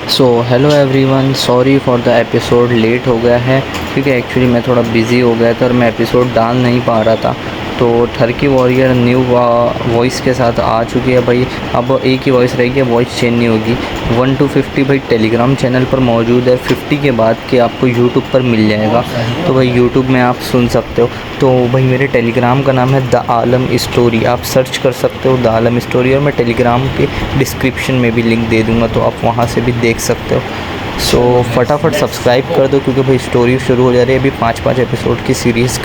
So hello everyone, sorry for the episode late हो गया है क्योंकि एक्चुअली मैं थोड़ा बिज़ी हो गया था और मैं एपिसोड डाल नहीं पा रहा था। तो ठरकी वॉरियर न्यू वॉइस के साथ आ चुकी है भाई। अब एक ही वॉइस रहेगी, वॉइस चेंज नहीं होगी। 1 to 50 भाई टेलीग्राम चैनल पर मौजूद है, 50 के बाद के आपको यूट्यूब पर मिल जाएगा। तो भाई यूट्यूब में आप सुन सकते हो। तो भाई मेरे टेलीग्राम का नाम है द आलम स्टोरी, आप सर्च कर सकते हो द आलम स्टोरी, और मैं टेलीग्राम के डिस्क्रिप्शन में भी लिंक दे दूँगा, तो आप वहाँ से भी देख सकते हो। सो फटाफट सब्सक्राइब कर दो क्योंकि भाई स्टोरी शुरू हो जा रही है। अभी 5-5 एपिसोड की सीरीज़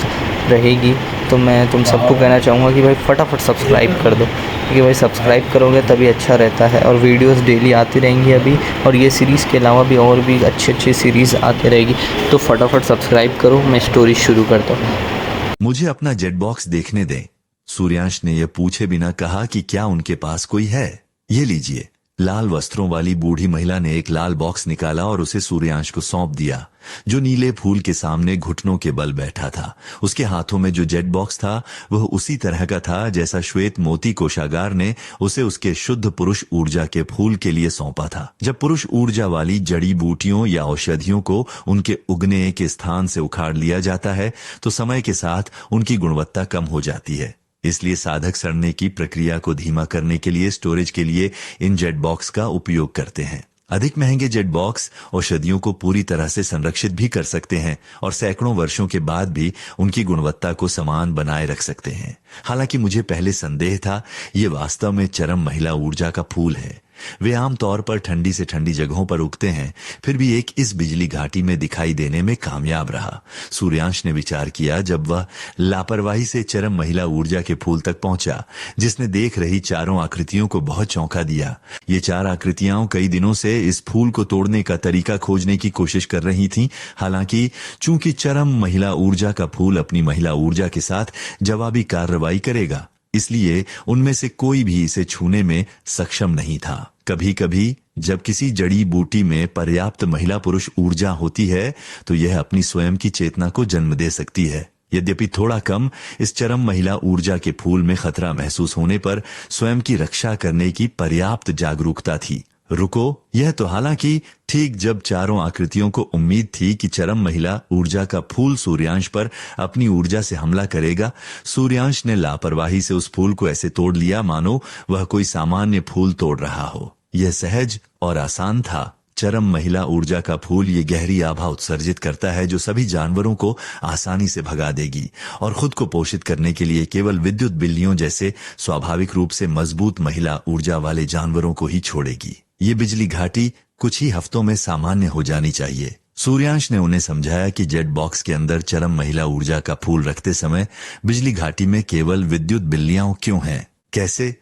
रहेगी, तो मैं तुम सबको कहना चाहूँगा कि भाई फटाफट सब्सक्राइब कर दो, क्योंकि भाई सब्सक्राइब करोगे तभी अच्छा रहता है। और वीडियोस डेली आती रहेंगी अभी, और ये सीरीज़ के अलावा भी और भी अच्छी सीरीज़ आती रहेगी। तो फटाफट सब्सक्राइब करो, मैं स्टोरी शुरू करता हूँ। मुझे अपना जेट बॉक्स देखने दें। सूर्यांश ने यह पूछे बिना कहा कि क्या उनके पास कोई है। ये लीजिए। लाल वस्त्रों वाली बूढ़ी महिला ने एक लाल बॉक्स निकाला और उसे सूर्यांश को सौंप दिया, जो नीले फूल के सामने घुटनों के बल बैठा था। उसके हाथों में जो जेट बॉक्स था वह उसी तरह का था जैसा श्वेत मोती कोषागार ने उसे उसके शुद्ध पुरुष ऊर्जा के फूल के लिए सौंपा था। जब पुरुष ऊर्जा वाली जड़ी बूटियों या औषधियों को उनके उगने के स्थान से उखाड़ लिया जाता है तो समय के साथ उनकी गुणवत्ता कम हो जाती है। इसलिए साधक सड़ने की प्रक्रिया को धीमा करने के लिए स्टोरेज के लिए इन जेट बॉक्स का उपयोग करते हैं। अधिक महंगे जेट बॉक्स औषधियों को पूरी तरह से संरक्षित भी कर सकते हैं और सैकड़ों वर्षों के बाद भी उनकी गुणवत्ता को समान बनाए रख सकते हैं। हालांकि मुझे पहले संदेह था, ये वास्तव में चरम महिला ऊर्जा का फूल है। वे आमतौर पर ठंडी से ठंडी जगहों पर उगते हैं, फिर भी एक इस बिजली घाटी में दिखाई देने में कामयाब रहा। सूर्यांश ने विचार किया जब वह लापरवाही से चरम महिला ऊर्जा के फूल तक पहुंचा, जिसने देख रही चारों आकृतियों को बहुत चौंका दिया। ये चार आकृतियां कई दिनों से इस फूल को तोड़ने का तरीका खोजने की कोशिश कर रही थीं। हालांकि चूंकि चरम महिला ऊर्जा का फूल अपनी महिला ऊर्जा के साथ जवाबी कार्रवाई करेगा, इसलिए उनमें से कोई भी इसे छूने में सक्षम नहीं था। कभी कभी जब किसी जड़ी बूटी में पर्याप्त महिला पुरुष ऊर्जा होती है तो यह अपनी स्वयं की चेतना को जन्म दे सकती है। यद्यपि थोड़ा कम, इस चरम महिला ऊर्जा के फूल में खतरा महसूस होने पर स्वयं की रक्षा करने की पर्याप्त जागरूकता थी। रुको, यह तो हालांकि ठीक जब चारों आकृतियों को उम्मीद थी कि चरम महिला ऊर्जा का फूल सूर्यांश पर अपनी ऊर्जा से हमला करेगा, सूर्यांश ने लापरवाही से उस फूल को ऐसे तोड़ लिया मानो वह कोई सामान्य फूल तोड़ रहा हो। यह सहज और आसान था। चरम महिला ऊर्जा का फूल ये गहरी आभा उत्सर्जित करता है जो सभी जानवरों को आसानी से भगा देगी और खुद को पोषित करने के लिए केवल विद्युत बिल्लियों जैसे स्वाभाविक रूप से मजबूत महिला ऊर्जा वाले जानवरों को ही छोड़ेगी। ये बिजली घाटी कुछ ही हफ्तों में सामान्य हो जानी चाहिए। सूर्यांश ने उन्हें समझाया कि जेट बॉक्स के अंदर चरम महिला ऊर्जा का फूल रखते समय बिजली घाटी में केवल विद्युत बिल्लियां क्यों हैं? कैसे?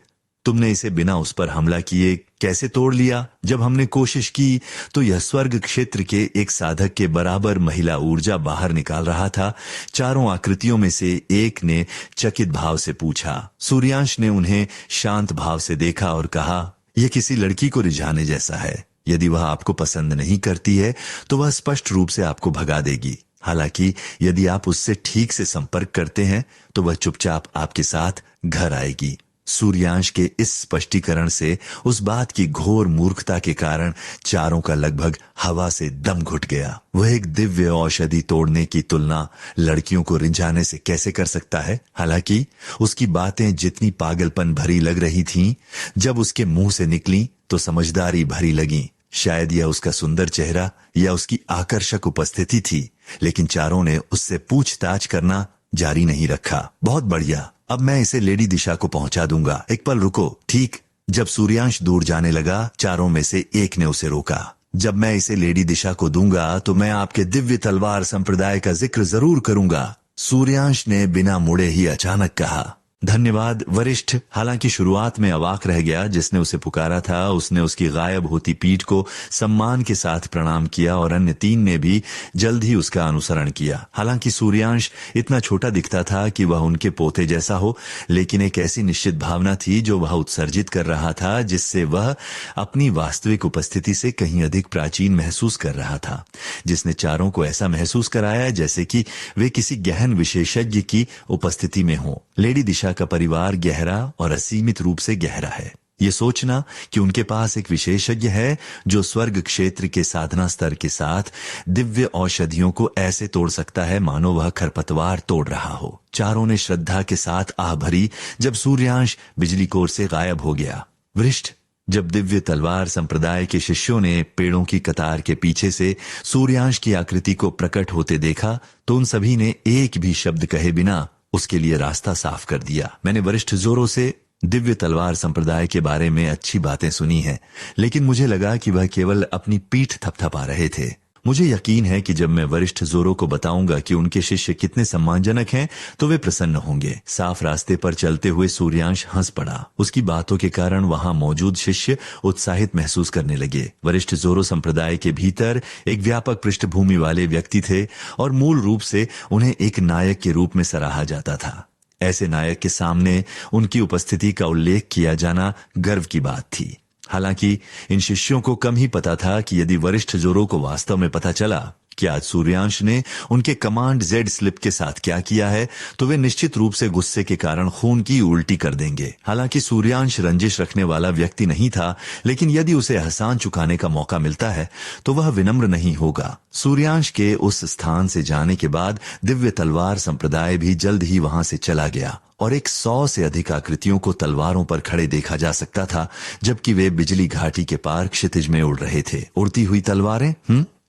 तुमने इसे बिना उस पर हमला किए कैसे तोड़ लिया? जब हमने कोशिश की तो यह स्वर्ग क्षेत्र के एक साधक के बराबर महिला ऊर्जा बाहर निकाल रहा था। चारों आकृतियों में से एक ने चकित भाव से पूछा। सूर्यांश ने उन्हें शांत भाव से देखा और कहा, यह किसी लड़की को रिझाने जैसा है। यदि वह आपको पसंद नहीं करती है तो वह स्पष्ट रूप से आपको भगा देगी। हालांकि यदि आप उससे ठीक से संपर्क करते हैं तो वह चुपचाप आपके साथ घर आएगी। सूर्यांश के इस स्पष्टीकरण से उस बात की घोर मूर्खता के कारण चारों का लगभग हवा से दम घुट गया। वह एक दिव्य औषधि तोड़ने की तुलना लड़कियों को रिझाने से कैसे कर सकता है? हालांकि उसकी बातें जितनी पागलपन भरी लग रही थीं, जब उसके मुंह से निकली तो समझदारी भरी लगी। शायद यह उसका सुंदर चेहरा या उसकी आकर्षक उपस्थिति थी, लेकिन चारों ने उससे पूछताछ करना जारी नहीं रखा। बहुत बढ़िया, अब मैं इसे लेडी दिशा को पहुंचा दूंगा। एक पल रुको। ठीक जब सूर्यांश दूर जाने लगा, चारों में से एक ने उसे रोका। जब मैं इसे लेडी दिशा को दूंगा तो मैं आपके दिव्य तलवार संप्रदाय का जिक्र जरूर करूंगा, सूर्यांश ने बिना मुड़े ही अचानक कहा। धन्यवाद वरिष्ठ। हालांकि शुरुआत में अवाक रह गया, जिसने उसे पुकारा था उसने उसकी गायब होती पीठ को सम्मान के साथ प्रणाम किया और अन्य तीन ने भी जल्द ही उसका अनुसरण किया। हालांकि सूर्यांश इतना छोटा दिखता था कि वह उनके पोते जैसा हो, लेकिन एक ऐसी निश्चित भावना थी जो वह उत्सर्जित कर रहा था जिससे वह अपनी वास्तविक उपस्थिति से कहीं अधिक प्राचीन महसूस कर रहा था, जिसने चारों को ऐसा महसूस कराया जैसे कि वे किसी गहन विशेषज्ञ की उपस्थिति में हों। लेडी दिशा का परिवार गहरा और असीमित रूप से गहरा है। ये सोचना कि उनके पास एक विशेषज्ञ है जो स्वर्ग क्षेत्र के साधना स्तर के साथ दिव्य औषधियों को ऐसे तोड़ सकता है मानो वह खरपतवार तोड़ रहा हो। चारों ने श्रद्धा के साथ आह भरी जब सूर्यांश बिजली कोर से गायब हो गया। वृष्ट जब दिव्य तलवार संप्रदाय के शिष्यों ने पेड़ों की कतार के पीछे से सूर्यांश की आकृति को प्रकट होते देखा तो उन सभी ने एक भी शब्द कहे बिना उसके लिए रास्ता साफ कर दिया। मैंने वरिष्ठ जोरों से दिव्य तलवार संप्रदाय के बारे में अच्छी बातें सुनी हैं, लेकिन मुझे लगा कि वह केवल अपनी पीठ थपथपा रहे थे। मुझे यकीन है कि जब मैं वरिष्ठ जोरों को बताऊंगा कि उनके शिष्य कितने सम्मानजनक हैं, तो वे प्रसन्न होंगे। साफ रास्ते पर चलते हुए सूर्यांश हंस पड़ा। उसकी बातों के कारण वहां मौजूद शिष्य उत्साहित महसूस करने लगे। वरिष्ठ जोरो संप्रदाय के भीतर एक व्यापक पृष्ठभूमि वाले व्यक्ति थे और मूल रूप से उन्हें एक नायक के रूप में सराहा जाता था। ऐसे नायक के सामने उनकी उपस्थिति का उल्लेख किया जाना गर्व की बात थी। हालांकि इन शिष्यों को कम ही पता था कि यदि वरिष्ठ जोरों को वास्तव में पता चला कि आज सूर्यांश ने उनके कमांड जेड स्लिप के साथ क्या किया है, तो वे निश्चित रूप से गुस्से के कारण खून की उल्टी कर देंगे। हालांकि सूर्यांश रंजिश रखने वाला व्यक्ति नहीं था, लेकिन यदि उसे एहसान चुकाने का मौका मिलता है तो वह विनम्र नहीं होगा। सूर्यांश के उस स्थान से जाने के बाद दिव्य तलवार संप्रदाय भी जल्द ही वहां से चला गया और 100 से अधिक आकृतियों को तलवारों पर खड़े देखा जा सकता था, जबकि वे बिजली घाटी के पार क्षितिज में उड़ रहे थे। उड़ती हुई तलवारें।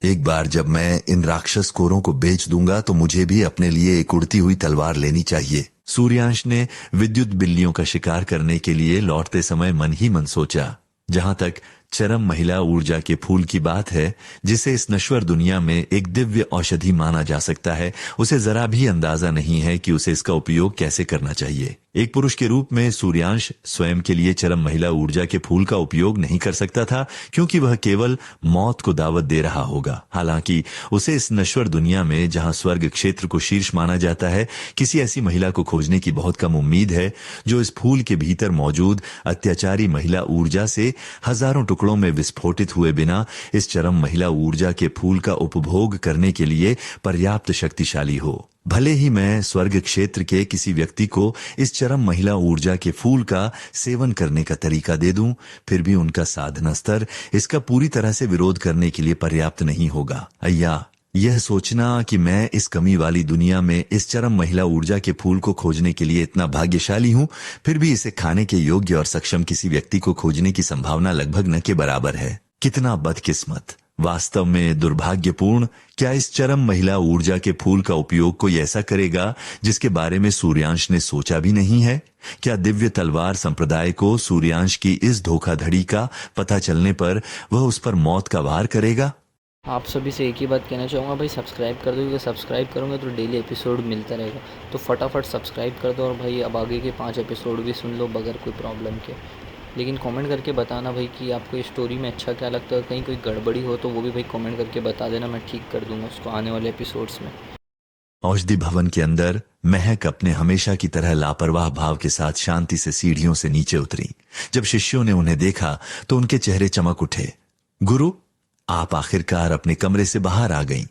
एक बार जब मैं इन राक्षस कोरों को बेच दूंगा तो मुझे भी अपने लिए एक उड़ती हुई तलवार लेनी चाहिए। सूर्यांश ने विद्युत बिल्लियों का शिकार करने के लिए लौटते समय मन ही मन सोचा। जहां तक चरम महिला ऊर्जा के फूल की बात है, जिसे इस नश्वर दुनिया में एक दिव्य औषधि माना जा सकता है, उसे जरा भी अंदाजा नहीं है कि उसे इसका उपयोग कैसे करना चाहिए। एक पुरुष के रूप में सूर्यांश स्वयं के लिए चरम महिला ऊर्जा के फूल का उपयोग नहीं कर सकता था, क्योंकि वह केवल मौत को दावत दे रहा होगा। हालांकि उसे इस नश्वर दुनिया में, जहां स्वर्ग क्षेत्र को शीर्ष माना जाता है, किसी ऐसी महिला को खोजने की बहुत कम उम्मीद है जो इस फूल के भीतर मौजूद अत्याचारी महिला ऊर्जा से हजारों टुकड़ों में विस्फोटित हुए बिना इस चरम महिला ऊर्जा के फूल का उपभोग करने के लिए पर्याप्त शक्तिशाली हो। भले ही मैं स्वर्ग क्षेत्र के किसी व्यक्ति को इस चरम महिला ऊर्जा के फूल का सेवन करने का तरीका दे दूं, फिर भी उनका साधना स्तर इसका पूरी तरह से विरोध करने के लिए पर्याप्त नहीं होगा। अय्या, यह सोचना कि मैं इस कमी वाली दुनिया में इस चरम महिला ऊर्जा के फूल को खोजने के लिए इतना भाग्यशाली हूं, फिर भी इसे खाने के योग्य और सक्षम किसी व्यक्ति को खोजने की संभावना लगभग न के बराबर है। कितना बदकिस्मत, वास्तव में दुर्भाग्यपूर्ण। क्या इस चरम महिला ऊर्जा के फूल का उपयोग कोई ऐसा करेगा जिसके बारे में सूर्यांश ने सोचा भी नहीं है? क्या दिव्य तलवार संप्रदाय को सूर्यांश की इस धोखाधड़ी का पता चलने पर वह उस पर मौत का वार करेगा? आप सभी से एक ही बात कहना चाहूँगा, भाई सब्सक्राइब कर दो, क्योंकि सब्सक्राइब करोगे तो डेली एपिसोड मिलता रहेगा। तो फटाफट सब्सक्राइब कर दो और भाई अब आगे के 5 एपिसोड भी सुन लो बगैर कोई प्रॉब्लम के। लेकिन कमेंट करके बताना भाई कि आपको इस स्टोरी में अच्छा क्या लगता है। कहीं कोई गड़बड़ी हो तो वो भी भाई कमेंट करके बता देना, मैं ठीक कर दूंगा उसको आने वाले एपिसोड्स में। औषधि भवन के अंदर महक अपने हमेशा की तरह लापरवाह भाव के साथ शांति से सीढ़ियों से नीचे उतरी। जब शिष्यों ने उन्हें देखा तो उनके चेहरे चमक उठे। गुरु, आप आखिरकार अपने कमरे से बाहर आ गईं।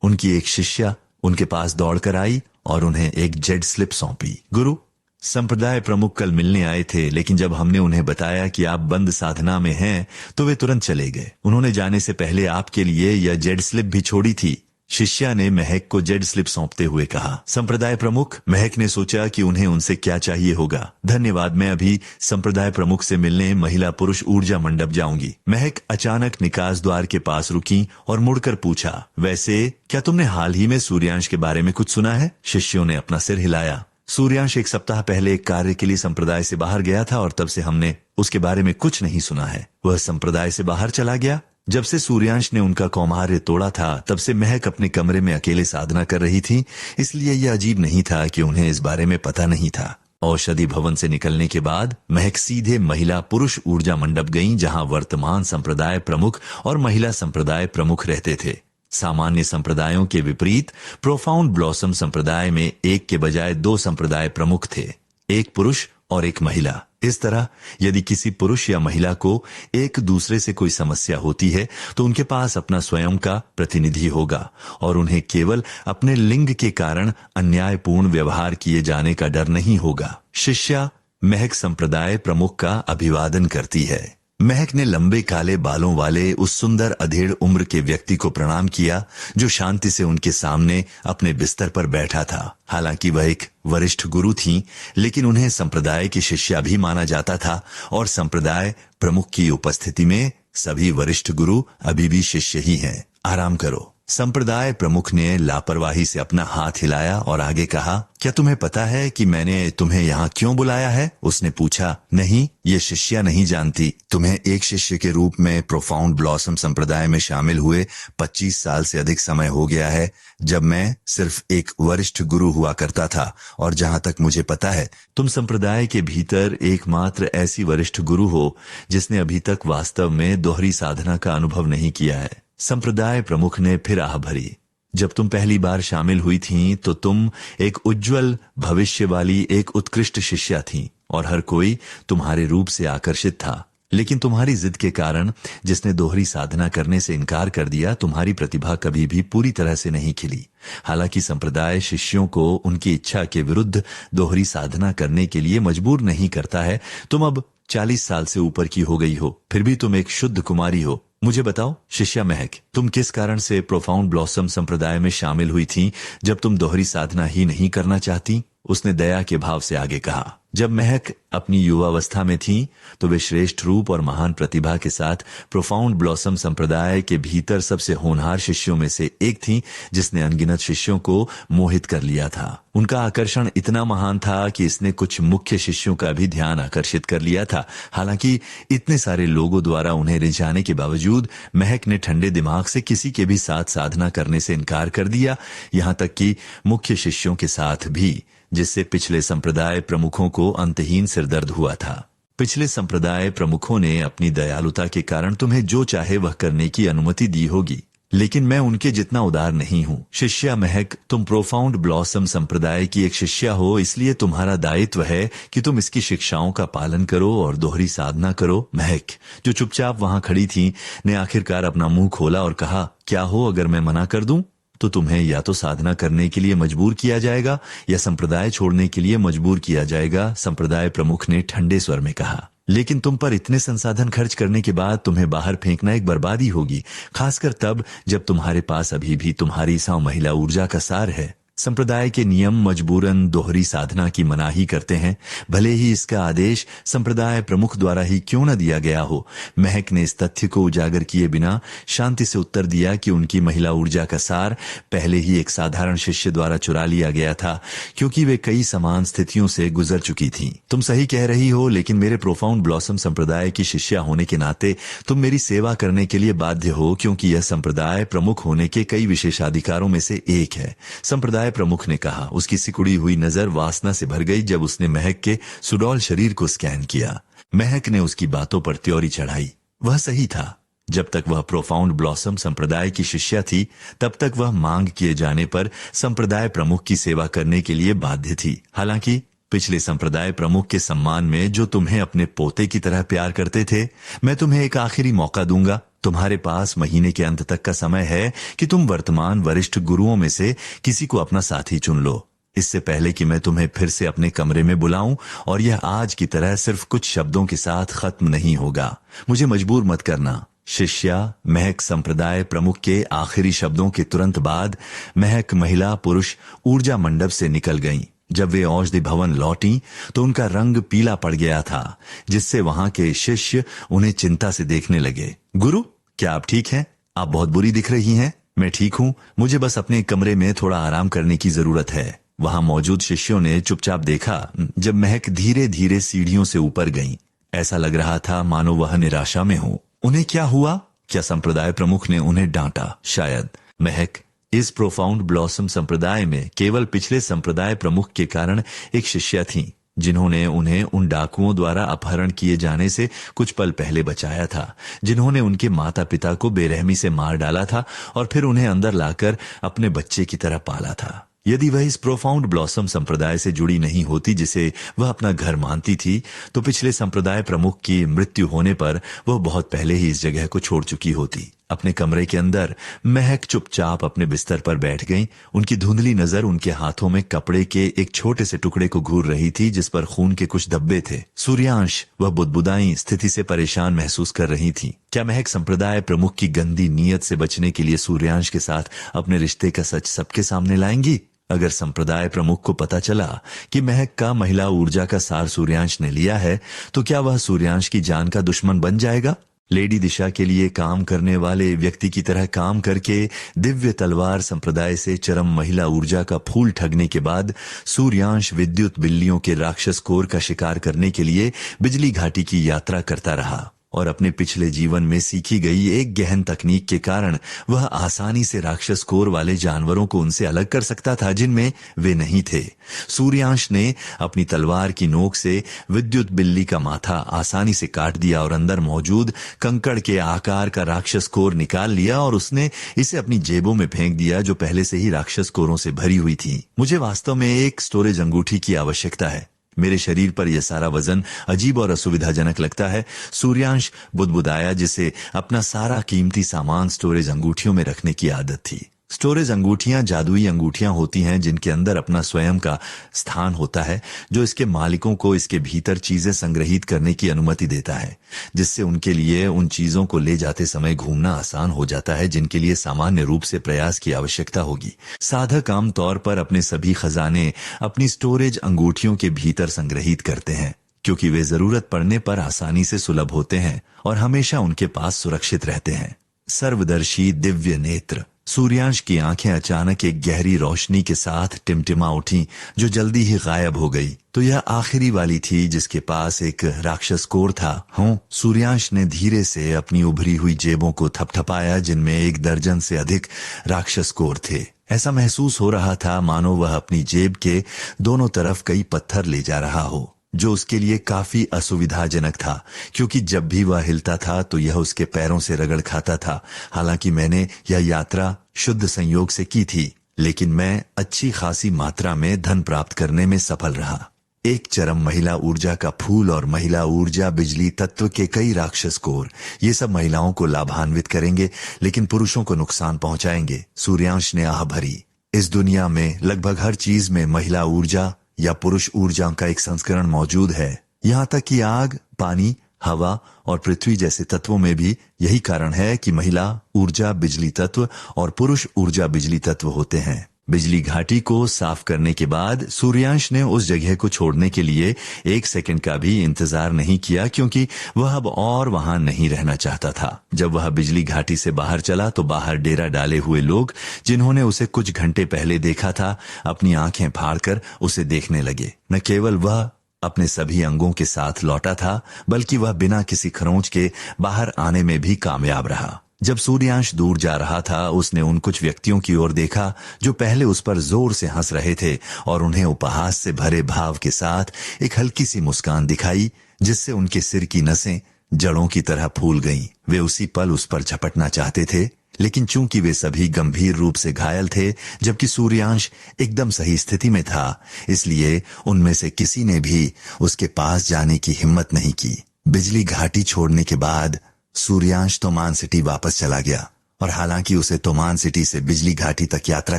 उनकी एक शिष्या उनके पास दौड़कर आई और उन्हें एक जेड स्लिप सौंपी। गुरु, संप्रदाय प्रमुख कल मिलने आए थे, लेकिन जब हमने उन्हें बताया कि आप बंद साधना में हैं, तो वे तुरंत चले गए। उन्होंने जाने से पहले आपके लिए यह जेड स्लिप भी छोड़ी थी। शिष्या ने महक को जेड स्लिप सौंपते हुए कहा। संप्रदाय प्रमुख, महक ने सोचा कि उन्हें उनसे क्या चाहिए होगा। धन्यवाद, मैं अभी संप्रदाय प्रमुख से मिलने महिला पुरुष ऊर्जा मंडप जाऊंगी। महक अचानक निकास द्वार के पास रुकी और मुड़कर पूछा, वैसे क्या तुमने हाल ही में सूर्यांश के बारे में कुछ सुना है? शिष्यों ने अपना सिर हिलाया। सूर्यांश 1 सप्ताह पहले एक कार्य के लिए संप्रदाय से बाहर गया था और तब से हमने उसके बारे में कुछ नहीं सुना है। वह संप्रदाय से बाहर चला गया। जब से सूर्यांश ने उनका कौमार्य तोड़ा था, तब से महक अपने कमरे में अकेले साधना कर रही थी, इसलिए यह अजीब नहीं था कि उन्हें इस बारे में पता नहीं था। औषधि भवन से निकलने के बाद महक सीधे महिला पुरुष ऊर्जा मंडप गईं, जहां वर्तमान संप्रदाय प्रमुख और महिला संप्रदाय प्रमुख रहते थे। सामान्य संप्रदायों के विपरीत प्रोफाउंड ब्लॉसम संप्रदाय में एक के बजाय 2 संप्रदाय प्रमुख थे, एक पुरुष और एक महिला। इस तरह यदि किसी पुरुष या महिला को एक दूसरे से कोई समस्या होती है तो उनके पास अपना स्वयं का प्रतिनिधि होगा और उन्हें केवल अपने लिंग के कारण अन्यायपूर्ण व्यवहार किए जाने का डर नहीं होगा। शिष्या महक संप्रदाय प्रमुख का अभिवादन करती है। महक ने लंबे काले बालों वाले उस सुंदर अधेड़ उम्र के व्यक्ति को प्रणाम किया जो शांति से उनके सामने अपने बिस्तर पर बैठा था। हालांकि वह एक वरिष्ठ गुरु थीं, लेकिन उन्हें संप्रदाय की शिष्या भी माना जाता था और संप्रदाय प्रमुख की उपस्थिति में सभी वरिष्ठ गुरु अभी भी शिष्य ही हैं। आराम करो। संप्रदाय प्रमुख ने लापरवाही से अपना हाथ हिलाया और आगे कहा, क्या तुम्हें पता है कि मैंने तुम्हें यहाँ क्यों बुलाया है? उसने पूछा। नहीं, ये शिष्या नहीं जानती। तुम्हें एक शिष्य के रूप में प्रोफाउंड ब्लॉसम संप्रदाय में शामिल हुए 25 साल से अधिक समय हो गया है, जब मैं सिर्फ एक वरिष्ठ गुरु हुआ करता था। और जहाँ तक मुझे पता है, तुम संप्रदाय के भीतर एकमात्र ऐसी वरिष्ठ गुरु हो जिसने अभी तक वास्तव में दोहरी साधना का अनुभव नहीं किया है। संप्रदाय प्रमुख ने फिर आह भरी। जब तुम पहली बार शामिल हुई थीं, तो तुम एक उज्जवल भविष्य वाली एक उत्कृष्ट शिष्या थीं और हर कोई तुम्हारे रूप से आकर्षित था। लेकिन तुम्हारी जिद के कारण, जिसने दोहरी साधना करने से इनकार कर दिया, तुम्हारी प्रतिभा कभी भी पूरी तरह से नहीं खिली। हालांकि संप्रदाय शिष्यों को उनकी इच्छा के विरुद्ध दोहरी साधना करने के लिए मजबूर नहीं करता है। तुम अब 40 साल से ऊपर की हो गई हो, फिर भी तुम एक शुद्ध कुमारी हो। मुझे बताओ शिष्या महक, तुम किस कारण से प्रोफाउंड ब्लॉसम संप्रदाय में शामिल हुई थी जब तुम दोहरी साधना ही नहीं करना चाहती? उसने दया के भाव से आगे कहा। जब महक अपनी युवावस्था में थी, तो वे श्रेष्ठ रूप और महान प्रतिभा के साथ प्रोफाउंड ब्लॉसम संप्रदाय के भीतर सबसे होनहार शिष्यों में से एक थी, जिसने अनगिनत शिष्यों को मोहित कर लिया था। उनका आकर्षण इतना महान था कि इसने कुछ मुख्य शिष्यों का भी ध्यान आकर्षित कर लिया था। हालांकि इतने सारे लोगों द्वारा उन्हें रिझाने के बावजूद महक ने ठंडे दिमाग से किसी के भी साथ साधना करने से इनकार कर दिया, यहाँ तक कि मुख्य शिष्यों के साथ भी, जिससे पिछले संप्रदाय प्रमुखों को अंतहीन सिरदर्द हुआ था। पिछले संप्रदाय प्रमुखों ने अपनी दयालुता के कारण तुम्हें जो चाहे वह करने की अनुमति दी होगी, लेकिन मैं उनके जितना उदार नहीं हूँ। शिष्या महक, तुम प्रोफाउंड ब्लॉसम संप्रदाय की एक शिष्या हो, इसलिए तुम्हारा दायित्व है कि तुम इसकी शिक्षाओं का पालन करो और दोहरी साधना करो। महक, जो चुपचाप वहां खड़ी थी, ने आखिरकार अपना मुंह खोला और कहा, क्या हो अगर मैं मना कर दूं? तो तुम्हें या तो साधना करने के लिए मजबूर किया जाएगा या संप्रदाय छोड़ने के लिए मजबूर किया जाएगा, संप्रदाय प्रमुख ने ठंडे स्वर में कहा। लेकिन तुम पर इतने संसाधन खर्च करने के बाद तुम्हें बाहर फेंकना एक बर्बादी होगी, खासकर तब जब तुम्हारे पास अभी भी तुम्हारी सा महिला ऊर्जा का सार है। संप्रदाय के नियम मजबूरन दोहरी साधना की मनाही करते हैं, भले ही इसका आदेश संप्रदाय प्रमुख द्वारा ही क्यों न दिया गया हो। महक ने इस तथ्य को उजागर किए बिना शांति से उत्तर दिया कि उनकी महिला ऊर्जा का सार पहले ही एक साधारण शिष्य द्वारा चुरा लिया गया था, क्योंकि वे कई समान स्थितियों से गुजर चुकी थीं। तुम सही कह रही हो, लेकिन मेरे प्रोफाउंड ब्लॉसम संप्रदाय की शिष्या होने के नाते तुम मेरी सेवा करने के लिए बाध्य हो, क्योंकि यह संप्रदाय प्रमुख होने के कई विशेषाधिकारों में से एक है। संप्रदाय प्रमुख ने कहा। उसकी सिकुड़ी हुई नजर वासना से भर गई जब उसने महक के सुडौल शरीर को स्कैन किया। महक ने उसकी बातों पर त्योरी चढ़ाई। वह सही था। जब तक वह प्रोफाउंड ब्लॉसम संप्रदाय की शिष्या थी, तब तक वह मांग किए जाने पर संप्रदाय प्रमुख की सेवा करने के लिए बाध्य थी। हालांकि पिछले संप्रदाय प्रमुख के सम्मान में, जो तुम्हें अपने पोते की तरह प्यार करते थे, मैं तुम्हें एक आखिरी मौका दूंगा। तुम्हारे पास महीने के अंत तक का समय है कि तुम वर्तमान वरिष्ठ गुरुओं में से किसी को अपना साथी चुन लो, इससे पहले कि मैं तुम्हें फिर से अपने कमरे में बुलाऊं। और यह आज की तरह सिर्फ कुछ शब्दों के साथ खत्म नहीं होगा। मुझे मजबूर मत करना। शिष्या महक संप्रदाय प्रमुख के आखिरी शब्दों के तुरंत बाद महक महिला पुरुष ऊर्जा मंडप से निकल गईं। जब वे औषधि भवन लौटी तो उनका रंग पीला पड़ गया था, जिससे वहां के शिष्य उन्हें चिंता से देखने लगे। गुरु, क्या आप ठीक हैं? आप बहुत बुरी दिख रही हैं। मैं ठीक हूँ, मुझे बस अपने कमरे में थोड़ा आराम करने की जरूरत है। वहां मौजूद शिष्यों ने चुपचाप देखा जब महक धीरे धीरे सीढ़ियों से ऊपर गईं। ऐसा लग रहा था मानो वह निराशा में हो। उन्हें क्या हुआ? क्या संप्रदाय प्रमुख ने उन्हें डांटा? शायद। महक इस प्रोफाउंड ब्लॉसम संप्रदाय में केवल पिछले संप्रदाय प्रमुख के कारण एक शिष्या थी, जिन्होंने उन्हें उन डाकुओं द्वारा अपहरण किए जाने से कुछ पल पहले बचाया था, जिन्होंने उनके माता पिता को बेरहमी से मार डाला था और फिर उन्हें अंदर लाकर अपने बच्चे की तरह पाला था। यदि वह इस प्रोफाउंड ब्लॉसम संप्रदाय से जुड़ी नहीं होती, जिसे वह अपना घर मानती थी, तो पिछले संप्रदाय प्रमुख की मृत्यु होने पर वह बहुत पहले ही इस जगह को छोड़ चुकी होती। अपने कमरे के अंदर महक चुपचाप अपने बिस्तर पर बैठ गईं। उनकी धुंधली नजर उनके हाथों में कपड़े के एक छोटे से टुकड़े को घूर रही थी जिस पर खून के कुछ धब्बे थे। सूर्यांश वह बुदबुदाई स्थिति से परेशान महसूस कर रही थी। क्या महक संप्रदाय प्रमुख की गंदी नीयत से बचने के लिए सूर्यांश के साथ अपने रिश्ते का सच सबके सामने लाएंगी? अगर संप्रदाय प्रमुख को पता चला कि महक का महिला ऊर्जा का सार सूर्यांश ने लिया है तो क्या वह सूर्यांश की जान का दुश्मन बन जाएगा? लेडी दिशा के लिए काम करने वाले व्यक्ति की तरह काम करके दिव्य तलवार संप्रदाय से चरम महिला ऊर्जा का फूल ठगने के बाद सूर्यांश विद्युत बिल्लियों के राक्षस कोर का शिकार करने के लिए बिजली घाटी की यात्रा करता रहा और अपने पिछले जीवन में सीखी गई एक गहन तकनीक के कारण वह आसानी से राक्षस कोर वाले जानवरों को उनसे अलग कर सकता था जिनमें वे नहीं थे। सूर्यांश ने अपनी तलवार की नोक से विद्युत बिल्ली का माथा आसानी से काट दिया और अंदर मौजूद कंकड़ के आकार का राक्षस कोर निकाल लिया और उसने इसे अपनी जेबों में फेंक दिया जो पहले से ही राक्षस कोरों से भरी हुई थी। मुझे वास्तव में एक स्टोरेज अंगूठी की आवश्यकता है। मेरे शरीर पर यह सारा वजन अजीब और असुविधाजनक लगता है। सूर्यांश बुदबुदाया जिसे अपना सारा कीमती सामान स्टोरेज अंगूठियों में रखने की आदत थी। स्टोरेज अंगूठियां जादुई अंगूठियां होती हैं जिनके अंदर अपना स्वयं का स्थान होता है जो इसके मालिकों को इसके भीतर चीजें संग्रहित करने की अनुमति देता है, जिससे उनके लिए उन चीजों को ले जाते समय घूमना आसान हो जाता है जिनके लिए सामान्य रूप से प्रयास की आवश्यकता होगी। साधक आम तौर पर अपने सभी खजाने अपनी स्टोरेज अंगूठियों के भीतर संग्रहित करते हैं क्योंकि वे जरूरत पड़ने पर आसानी से सुलभ होते हैं और हमेशा उनके पास सुरक्षित रहते हैं। सर्वदर्शी दिव्य नेत्र। सूर्यांश की आंखें अचानक एक गहरी रोशनी के साथ टिमटिमा उठी जो जल्दी ही गायब हो गई। तो यह आखिरी वाली थी जिसके पास एक राक्षस कोर था। सूर्यांश ने धीरे से अपनी उभरी हुई जेबों को थपथपाया जिनमें 1 दर्जन से अधिक राक्षस कोर थे। ऐसा महसूस हो रहा था मानो वह अपनी जेब के दोनों तरफ कई पत्थर ले जा रहा हो, जो उसके लिए काफी असुविधाजनक था क्योंकि जब भी वह हिलता था तो यह उसके पैरों से रगड़ खाता था। हालांकि मैंने यह यात्रा शुद्ध संयोग से की थी, लेकिन मैं अच्छी खासी मात्रा में धन प्राप्त करने में सफल रहा। एक चरम महिला ऊर्जा का फूल और महिला ऊर्जा बिजली तत्व के कई राक्षस कोर, ये सब महिलाओं को लाभान्वित करेंगे लेकिन पुरुषों को नुकसान पहुंचाएंगे। सूर्यांश ने आह भरी। इस दुनिया में लगभग हर चीज में महिला ऊर्जा या पुरुष ऊर्जा का एक संस्करण मौजूद है। यहाँ तक कि आग, पानी, हवा और पृथ्वी जैसे तत्वों में भी यही कारण है कि महिला ऊर्जा बिजली तत्व और पुरुष ऊर्जा बिजली तत्व होते हैं। बिजली घाटी को साफ करने के बाद सूर्यांश ने उस जगह को छोड़ने के लिए 1 सेकंड का भी इंतजार नहीं किया क्योंकि वह अब और वहां नहीं रहना चाहता था। जब वह बिजली घाटी से बाहर चला तो बाहर डेरा डाले हुए लोग जिन्होंने उसे कुछ घंटे पहले देखा था अपनी आंखें फाड़कर उसे देखने लगे। न केवल वह अपने सभी अंगों के साथ लौटा था बल्कि वह बिना किसी खरोंच के बाहर आने में भी कामयाब रहा। जब सूर्यांश दूर जा रहा था उसने उन कुछ व्यक्तियों की ओर देखा जो पहले उस पर जोर से हंस रहे थे और उन्हें उपहास से भरे भाव के साथ एक हल्की सी मुस्कान दिखाई जिससे उनके सिर की नसें जड़ों की तरह फूल गईं। वे उसी पल उस पर झपटना चाहते थे लेकिन चूंकि वे सभी गंभीर रूप से घायल थे जबकि सूर्यांश एकदम सही स्थिति में था, इसलिए उनमें से किसी ने भी उसके पास जाने की हिम्मत नहीं की। बिजली घाटी छोड़ने के बाद सूर्यांश तोमान सिटी वापस चला गया और हालांकि उसे तोमान सिटी से बिजली घाटी तक यात्रा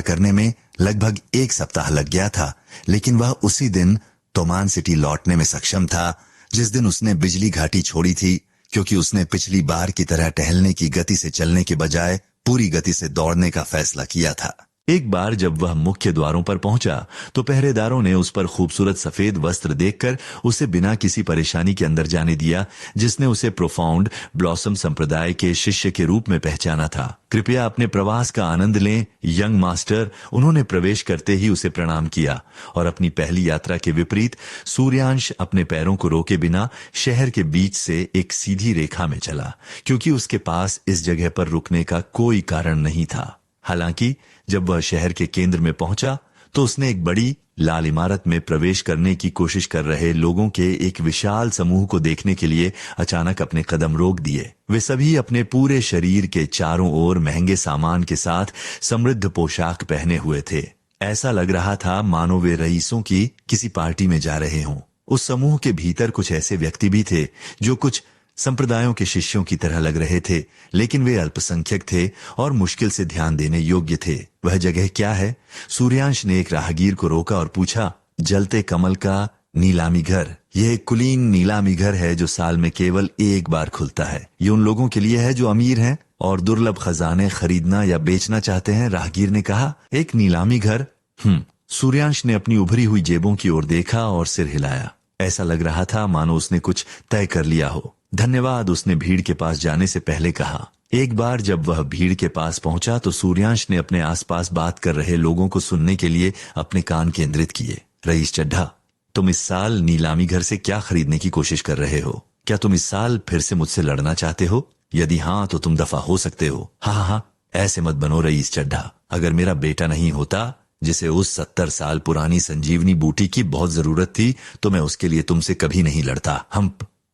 करने में लगभग 1 सप्ताह लग गया था, लेकिन वह उसी दिन तोमान सिटी लौटने में सक्षम था जिस दिन उसने बिजली घाटी छोड़ी थी, क्योंकि उसने पिछली बार की तरह टहलने की गति से चलने के बजाय पूरी गति से दौड़ने का फैसला किया था। एक बार जब वह मुख्य द्वारों पर पहुंचा तो पहरेदारों ने उस पर खूबसूरत सफेद वस्त्र देखकर उसे बिना किसी परेशानी के अंदर जाने दिया, जिसने उसे प्रोफाउंड ब्लॉसम संप्रदाय के शिष्य के रूप में पहचाना था। कृपया अपने प्रवास का आनंद लें यंग मास्टर, उन्होंने प्रवेश करते ही उसे प्रणाम किया और अपनी पहली यात्रा के विपरीत सूर्यांश अपने पैरों को रोके बिना शहर के बीच से एक सीधी रेखा में चला क्योंकि उसके पास इस जगह पर रुकने का कोई कारण नहीं था। हालांकि जब वह शहर के केंद्र में पहुंचा तो उसने एक बड़ी लाल इमारत में प्रवेश करने की कोशिश कर रहे लोगों के एक विशाल समूह को देखने के लिए अचानक अपने कदम रोक दिए। वे सभी अपने पूरे शरीर के चारों ओर महंगे सामान के साथ समृद्ध पोशाक पहने हुए थे। ऐसा लग रहा था मानो वे रईसों की किसी पार्टी में जा रहे हों। उस समूह के भीतर कुछ ऐसे व्यक्ति भी थे जो कुछ संप्रदायों के शिष्यों की तरह लग रहे थे, लेकिन वे अल्पसंख्यक थे और मुश्किल से ध्यान देने योग्य थे। वह जगह क्या है? सूर्यांश ने एक राहगीर को रोका और पूछा। जलते कमल का नीलामी घर। यह एक कुलीन नीलामी घर है जो साल में केवल एक बार खुलता है। ये उन लोगों के लिए है जो अमीर हैं और दुर्लभ खजाने खरीदना या बेचना चाहते हैं। राहगीर ने कहा। एक नीलामी घर? सूर्यांश ने अपनी उभरी हुई जेबों की ओर देखा और सिर हिलाया। ऐसा लग रहा था मानो उसने कुछ तय कर लिया हो। धन्यवाद, उसने भीड़ के पास जाने से पहले कहा। एक बार जब वह भीड़ के पास पहुंचा तो सूर्यांश ने अपने आसपास बात कर रहे लोगों को सुनने के लिए अपने कान केंद्रित किए। रईस चड्ढा, तुम इस साल नीलामी घर से क्या खरीदने की कोशिश कर रहे हो? क्या तुम इस साल फिर से मुझसे लड़ना चाहते हो? यदि हाँ तो तुम दफा हो सकते हो। हाँ, ऐसे मत बनो रईस चड्ढा। अगर मेरा बेटा नहीं होता जिसे उस 70 साल पुरानी संजीवनी बूटी की बहुत जरूरत थी तो मैं उसके लिए तुमसे कभी नहीं लड़ता।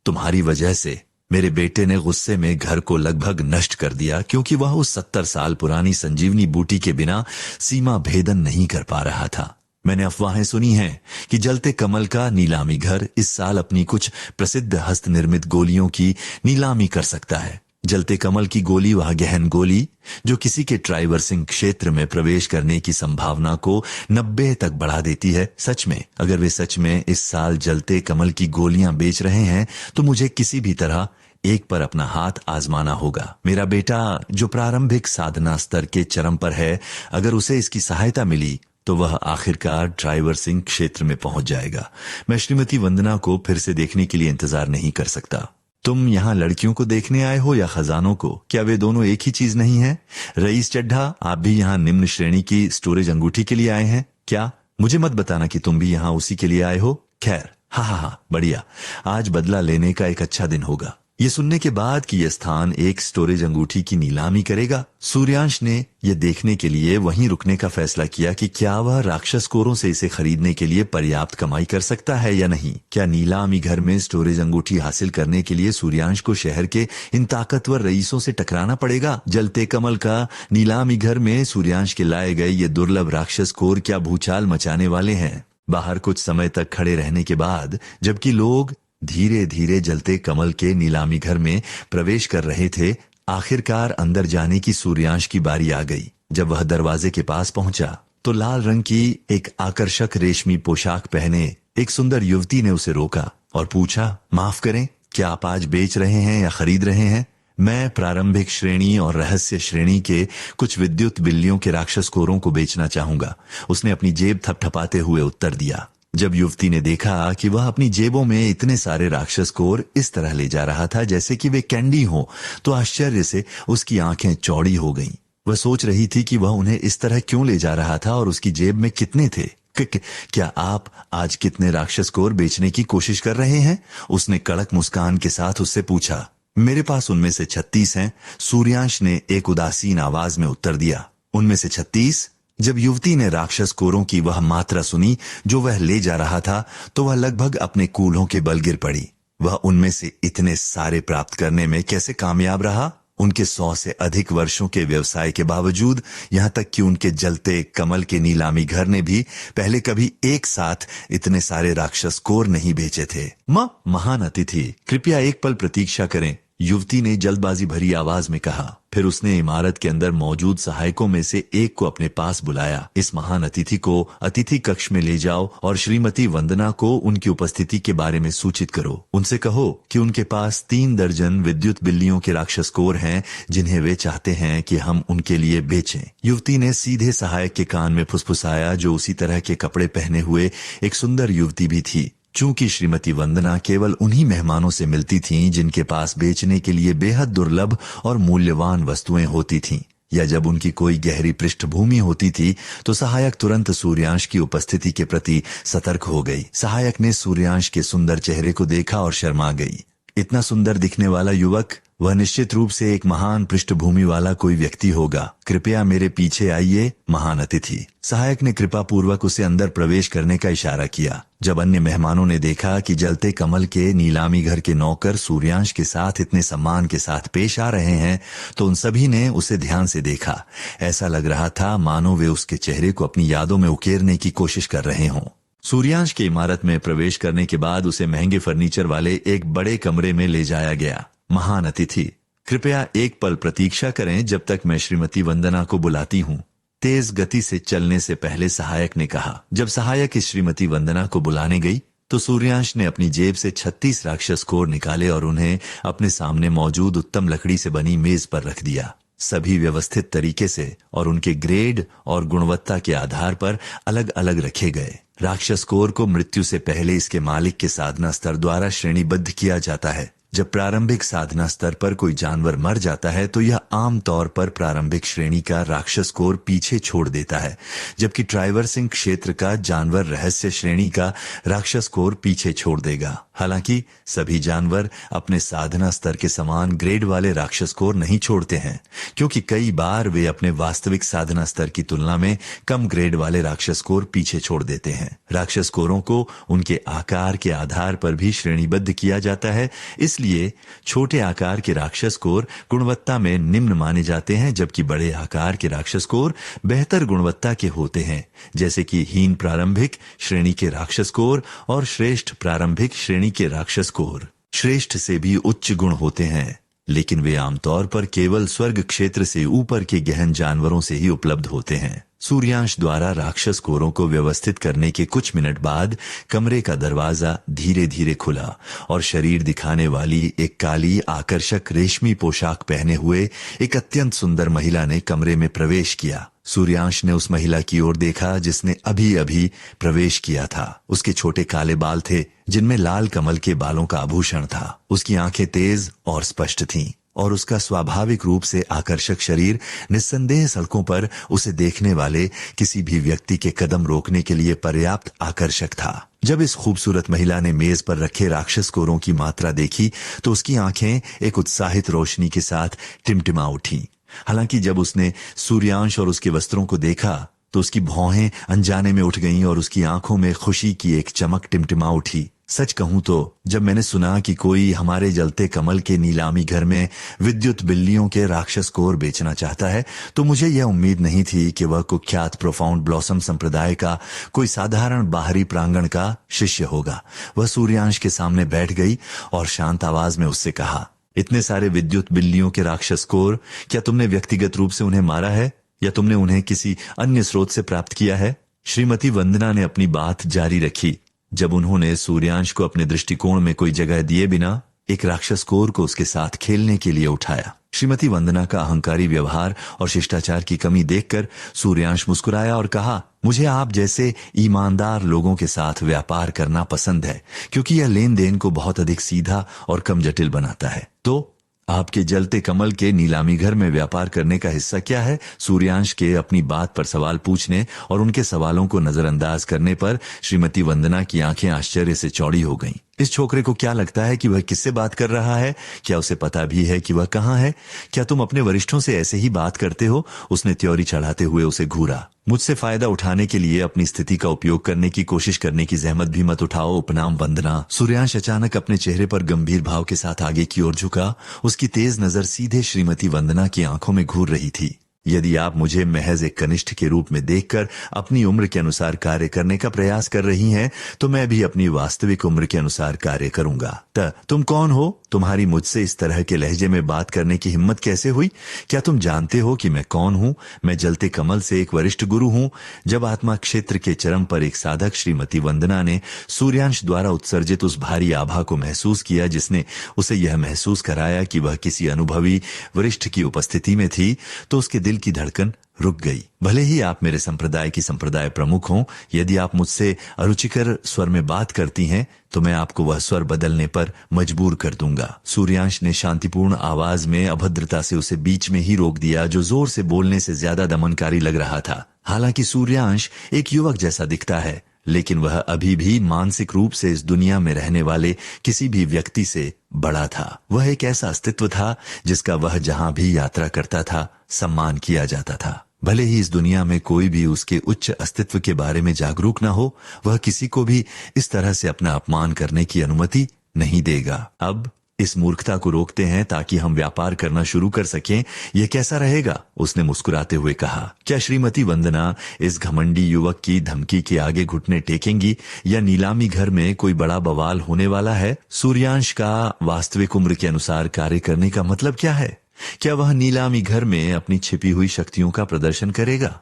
तुम्हारी वजह से मेरे बेटे ने गुस्से में घर को लगभग नष्ट कर दिया क्योंकि वह उस 70 साल पुरानी संजीवनी बूटी के बिना सीमा भेदन नहीं कर पा रहा था। मैंने अफवाहें सुनी हैं कि जलते कमल का नीलामी घर इस साल अपनी कुछ प्रसिद्ध हस्त निर्मित गोलियों की नीलामी कर सकता है। जलते कमल की गोली, वह गहन गोली जो किसी के ट्राइवर्सिंग क्षेत्र में प्रवेश करने की संभावना को 90 तक बढ़ा देती है। सच में, अगर वे सच में इस साल जलते कमल की गोलियां बेच रहे हैं तो मुझे किसी भी तरह एक पर अपना हाथ आजमाना होगा। मेरा बेटा जो प्रारंभिक साधना स्तर के चरम पर है, अगर उसे इसकी सहायता मिली तो वह आखिरकार ट्राइवर्सिंग क्षेत्र में पहुंच जाएगा। मैं श्रीमती वंदना को फिर से देखने के लिए इंतजार नहीं कर सकता। तुम यहाँ लड़कियों को देखने आए हो या खजानों को? क्या वे दोनों एक ही चीज नहीं है? रईस चड्ढा, आप भी यहाँ निम्न श्रेणी की स्टोरेज अंगूठी के लिए आए हैं क्या? मुझे मत बताना कि तुम भी यहाँ उसी के लिए आए हो। खैर, हाँ, बढ़िया। आज बदला लेने का एक अच्छा दिन होगा। ये सुनने के बाद कि यह स्थान एक स्टोरेज अंगूठी की नीलामी करेगा, सूर्यांश ने यह देखने के लिए वहीं रुकने का फैसला किया कि क्या वह राक्षस कोरों से इसे खरीदने के लिए पर्याप्त कमाई कर सकता है या नहीं। क्या नीलामी घर में स्टोरेज अंगूठी हासिल करने के लिए सूर्यांश को शहर के इन ताकतवर रईसों से टकराना पड़ेगा? जलते कमल का नीलामी घर में सूर्यांश के लाए गए ये दुर्लभ राक्षस कोर क्या भूचाल मचाने वाले हैं। बाहर कुछ समय तक खड़े रहने के बाद, जबकि लोग धीरे धीरे जलते कमल के नीलामी घर में प्रवेश कर रहे थे, आखिरकार अंदर जाने की सूर्यांश की बारी आ गई। जब वह दरवाजे के पास पहुंचा तो लाल रंग की एक आकर्षक रेशमी पोशाक पहने एक सुंदर युवती ने उसे रोका और पूछा, माफ करें, क्या आप आज बेच रहे हैं या खरीद रहे हैं? मैं प्रारंभिक श्रेणी और रहस्य श्रेणी के कुछ विद्युत बिल्लियों के राक्षस कोरों को बेचना चाहूंगा, उसने अपनी जेब थपथपाते हुए उत्तर दिया। जब युवती ने देखा कि वह अपनी जेबों में इतने सारे राक्षस कोर इस तरह ले जा रहा था जैसे कि वे कैंडी हो, तो आश्चर्य से उसकी आंखें चौड़ी हो गईं। वह सोच रही थी कि वह उन्हें इस तरह क्यों ले जा रहा था और उसकी जेब में कितने थे। क्या आप आज कितने राक्षस कोर बेचने की कोशिश कर रहे हैं? उसने कड़क मुस्कान के साथ उससे पूछा। मेरे पास उनमें से 36 हैं, सूर्यांश ने एक उदासीन आवाज में उत्तर दिया। उनमें से 36? जब युवती ने राक्षस कोरों की वह मात्रा सुनी जो वह ले जा रहा था तो वह लगभग अपने कूल्हों के बल गिर पड़ी। वह उनमें से इतने सारे प्राप्त करने में कैसे कामयाब रहा? उनके 100 से अधिक वर्षों के व्यवसाय के बावजूद, यहाँ तक कि उनके जलते कमल के नीलामी घर ने भी पहले कभी एक साथ इतने सारे राक्षस कोर नहीं बेचे थे। महान अतिथि, कृपया एक पल प्रतीक्षा करें, युवती ने जल्दबाजी भरी आवाज में कहा। फिर उसने इमारत के अंदर मौजूद सहायकों में से एक को अपने पास बुलाया। इस महान अतिथि को अतिथि कक्ष में ले जाओ और श्रीमती वंदना को उनकी उपस्थिति के बारे में सूचित करो। उनसे कहो कि उनके पास 3 दर्जन विद्युत बिल्लियों के राक्षस कोर हैं जिन्हें वे चाहते हैं कि हम उनके लिए बेचें। युवती ने सीधे सहायक के कान में फुसफुसाया, जो उसी तरह के कपड़े पहने हुए एक सुंदर युवती भी थी। चूंकि श्रीमती वंदना केवल उन्हीं मेहमानों से मिलती थीं जिनके पास बेचने के लिए बेहद दुर्लभ और मूल्यवान वस्तुएं होती थीं, या जब उनकी कोई गहरी पृष्ठभूमि होती थी, तो सहायक तुरंत सूर्यांश की उपस्थिति के प्रति सतर्क हो गई। सहायक ने सूर्यांश के सुंदर चेहरे को देखा और शर्मा गई। इतना सुंदर दिखने वाला युवक, वह निश्चित रूप से एक महान पृष्ठभूमि वाला कोई व्यक्ति होगा। कृपया मेरे पीछे आइए, महान अतिथि। सहायक ने कृपा पूर्वक उसे अंदर प्रवेश करने का इशारा किया। जब अन्य मेहमानों ने देखा कि जलते कमल के नीलामी घर के नौकर सूर्यांश के साथ इतने सम्मान के साथ पेश आ रहे हैं, तो उन सभी ने उसे ध्यान से देखा। ऐसा लग रहा था मानो वे उसके चेहरे को अपनी यादों में उकेरने की कोशिश कर रहे हों। सूर्यांश की इमारत में प्रवेश करने के बाद उसे महंगे फर्नीचर वाले एक बड़े कमरे में ले जाया गया। महान अतिथि, कृपया एक पल प्रतीक्षा करें जब तक मैं श्रीमती वंदना को बुलाती हूँ, तेज गति से चलने से पहले सहायक ने कहा। जब सहायक इस श्रीमती वंदना को बुलाने गई तो सूर्यांश ने अपनी जेब से 36 राक्षस कोर निकाले और उन्हें अपने सामने मौजूद उत्तम लकड़ी से बनी मेज पर रख दिया। सभी व्यवस्थित तरीके से और उनके ग्रेड और गुणवत्ता के आधार पर अलग अलग रखे गए। राक्षस कोर को मृत्यु से पहले इसके मालिक के साधना स्तर द्वारा श्रेणीबद्ध किया जाता है। जब प्रारंभिक साधना स्तर पर कोई जानवर मर जाता है तो यह आमतौर पर प्रारंभिक श्रेणी का राक्षस कोर पीछे छोड़ देता है, जबकि ट्राइवर्सिंग क्षेत्र का जानवर रहस्य श्रेणी का राक्षस कोर पीछे छोड़ देगा। हालांकि सभी जानवर अपने साधना स्तर के समान ग्रेड वाले राक्षस कोर नहीं छोड़ते हैं, क्योंकि कई बार वे अपने वास्तविक साधना स्तर की तुलना में कम ग्रेड वाले राक्षस कोर पीछे छोड़ देते हैं। राक्षस कोरों को उनके आकार के आधार पर भी श्रेणीबद्ध किया जाता है, इसलिए छोटे आकार के राक्षस कोर गुणवत्ता में निम्न माने जाते हैं, जबकि बड़े आकार के राक्षस कोर बेहतर गुणवत्ता के होते हैं, जैसे कि हीन प्रारंभिक श्रेणी के राक्षस कोर और श्रेष्ठ प्रारंभिक श्रेणी के राक्षस कोर। श्रेष्ठ से भी उच्च गुण होते हैं, लेकिन वे आमतौर पर केवल स्वर्ग क्षेत्र से ऊपर के गहन जानवरों से ही उपलब्ध होते हैं। सूर्यांश द्वारा राक्षस कोरों को व्यवस्थित करने के कुछ मिनट बाद कमरे का दरवाजा धीरे धीरे खुला और शरीर दिखाने वाली एक काली आकर्षक रेशमी पोशाक पहने हुए एक अत्यंत सुंदर महिला ने कमरे में प्रवेश किया। सूर्यांश ने उस महिला की ओर देखा जिसने अभी अभी प्रवेश किया था। उसके छोटे काले बाल थे जिनमें लाल कमल के बालों का आभूषण था। उसकी आंखें तेज और स्पष्ट थीं और उसका स्वाभाविक रूप से आकर्षक शरीर निस्संदेह सड़कों पर उसे देखने वाले किसी भी व्यक्ति के कदम रोकने के लिए पर्याप्त आकर्षक था। जब इस खूबसूरत महिला ने मेज पर रखे राक्षस कोरों की मात्रा देखी तो उसकी आंखें एक उत्साहित रोशनी के साथ टिमटिमा उठीं। हालांकि जब उसने सूर्यांश और उसके वस्त्रों को देखा तो उसकी भौहें अनजाने में उठ गईं और उसकी आंखों में खुशी की एक चमक टिमटिमा उठी। सच कहूं तो जब मैंने सुना कि कोई हमारे जलते कमल के नीलामी घर में विद्युत बिल्लियों के राक्षस कोर बेचना चाहता है तो मुझे यह उम्मीद नहीं थी कि वह कुख्यात प्रोफाउंड ब्लॉसम संप्रदाय का कोई साधारण बाहरी प्रांगण का शिष्य होगा। वह सूर्यांश के सामने बैठ गई और शांत आवाज में उससे कहा, इतने सारे विद्युत बिल्लियों के राक्षस कोर, क्या तुमने व्यक्तिगत रूप से उन्हें मारा है या तुमने उन्हें किसी अन्य स्रोत से प्राप्त किया है? श्रीमती वंदना ने अपनी बात जारी रखी जब उन्होंने सूर्यांश को अपने दृष्टिकोण में कोई जगह दिए बिना एक राक्षस कोर को उसके साथ खेलने के लिए उठाया। श्रीमती वंदना का अहंकारी व्यवहार और शिष्टाचार की कमी देखकर सूर्यांश मुस्कुराया और कहा, मुझे आप जैसे ईमानदार लोगों के साथ व्यापार करना पसंद है, क्योंकि यह लेन देन को बहुत अधिक सीधा और कम जटिल बनाता है। तो आपके जलते कमल के नीलामी घर में व्यापार करने का हिस्सा क्या है? सूर्यांश के अपनी बात पर सवाल पूछने और उनके सवालों को नजरअंदाज करने पर श्रीमती वंदना की आंखें आश्चर्य से चौड़ी हो गईं। इस छोकरे को क्या लगता है कि वह किससे बात कर रहा है? क्या उसे पता भी है कि वह कहाँ है? क्या तुम अपने वरिष्ठों से ऐसे ही बात करते हो? उसने त्योरी चढ़ाते हुए उसे घूरा। मुझसे फायदा उठाने के लिए अपनी स्थिति का उपयोग करने की कोशिश करने की जहमत भी मत उठाओ, उपनाम वंदना। सूर्यांश अचानक अपने चेहरे पर गंभीर भाव के साथ आगे की ओर झुका। उसकी तेज नजर सीधे श्रीमती वंदना की आंखों में घूर रही थी। यदि आप मुझे महज एक कनिष्ठ के रूप में देखकर अपनी उम्र के अनुसार कार्य करने का प्रयास कर रही हैं, तो मैं भी अपनी वास्तविक उम्र के अनुसार कार्य करूंगा। तुम कौन हो? तुम्हारी मुझसे इस तरह के लहजे में बात करने की हिम्मत कैसे हुई? क्या तुम जानते हो कि मैं कौन हूँ? मैं जलते कमल से एक वरिष्ठ गुरु हूँ। जब आत्मा क्षेत्र के चरम पर एक साधक श्रीमती वंदना ने सूर्यांश द्वारा उत्सर्जित उस भारी आभा को महसूस किया जिसने उसे यह महसूस कराया कि वह किसी अनुभवी वरिष्ठ की उपस्थिति में थी, तो उसके दिल की धड़कन रुक गई। भले ही आप मेरे संप्रदाय की संप्रदाय प्रमुख हों, यदि आप मुझसे अरुचिकर स्वर में बात करती हैं तो मैं आपको वह स्वर बदलने पर मजबूर कर दूंगा। सूर्यांश ने शांतिपूर्ण आवाज में अभद्रता से उसे बीच में ही रोक दिया, जो जोर से बोलने से ज्यादा दमनकारी लग रहा था। हालांकि सूर्यांश एक युवक जैसा दिखता है, लेकिन वह अभी भी मानसिक रूप से इस दुनिया में रहने वाले किसी भी व्यक्ति से बड़ा था। वह एक ऐसा अस्तित्व था जिसका वह जहां भी यात्रा करता था सम्मान किया जाता था। भले ही इस दुनिया में कोई भी उसके उच्च अस्तित्व के बारे में जागरूक न हो, वह किसी को भी इस तरह से अपना अपमान करने की अनुमति नहीं देगा। अब इस मूर्खता को रोकते हैं ताकि हम व्यापार करना शुरू कर सकें। यह कैसा रहेगा? उसने मुस्कुराते हुए कहा। क्या श्रीमती वंदना इस घमंडी युवक की धमकी के आगे घुटने टेकेंगी या नीलामी घर में कोई बड़ा बवाल होने वाला है? सूर्यांश का वास्तविक उम्र के अनुसार कार्य करने का मतलब क्या है? क्या वह नीलामी घर में अपनी छिपी हुई शक्तियों का प्रदर्शन करेगा?